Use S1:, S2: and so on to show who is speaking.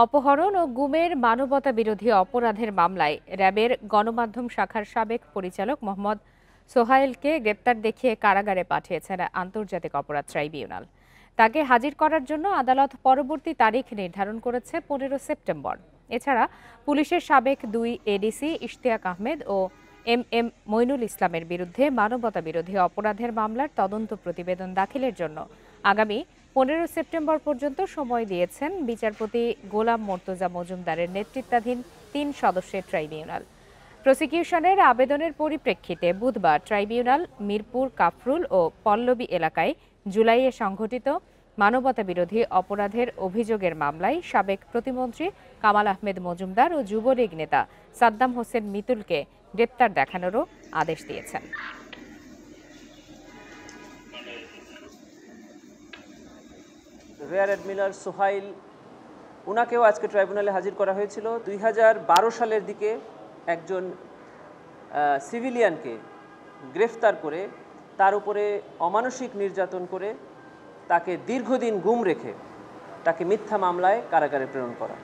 S1: অপহরণ ও গুমের মানবতাবিরোধী অপরাধের মামলায় র্যাবের গণমাধ্যম শাখার সাবেক পরিচালক মোহাম্মদ সোহাইলকে গ্রেপ্তার দেখিয়ে কারাগারে পাঠিয়েছেন আন্তর্জাতিক অপরাধ ট্রাইব্যুনাল। তাকে হাজির করার জন্য আদালত পরবর্তী তারিখ নির্ধারণ করেছে 15 সেপ্টেম্বর। এছাড়া পুলিশের সাবেক 2 এডিসি ইশতিয়াক আহমেদ ও এম মইনুল ইসলামের বিরুদ্ধে মানবতাবিরোধী অপরাধের মামলার তদন্ত প্রতিবেদন দাখিলের জন্য আগামী 15 সেপ্টেম্বর পর্যন্ত সময় দিয়েছেন বিচারপতি গোলাম মর্তুজা মজুমদারের নেতৃত্বাধীন 3 সদস্যের ট্রাইব্যুনাল। প্রসিকিউশনের আবেদনের পরিপ্রেক্ষিতে বুধবার ট্রাইব্যুনাল মিরপুর, কাফরুল ও পল্লবী এলাকায় জুলাইয়ে সংঘটিত মানবতাবিরোধী অপরাধের অভিযোগের মামলায় সাবেক প্রতিমন্ত্রী কামাল আহমেদ মজুমদার ও যুবলীগ নেতা সাদ্দাম হোসেন মিতুলকে গ্রেপ্তার দেখানোরও আদেশ দিয়েছেন।
S2: রিয়ার অ্যাডমিরাল সোহাইল ওনাকেও আজকে ট্রাইব্যুনালে হাজির করা হয়েছিল। 2012 সালের দিকে একজন সিভিলিয়ানকে গ্রেফতার করে তার উপরে অমানসিক নির্যাতন করে তাকে দীর্ঘদিন গুম রেখে তাকে মিথ্যা মামলায় কারাগারে প্রেরণ করা।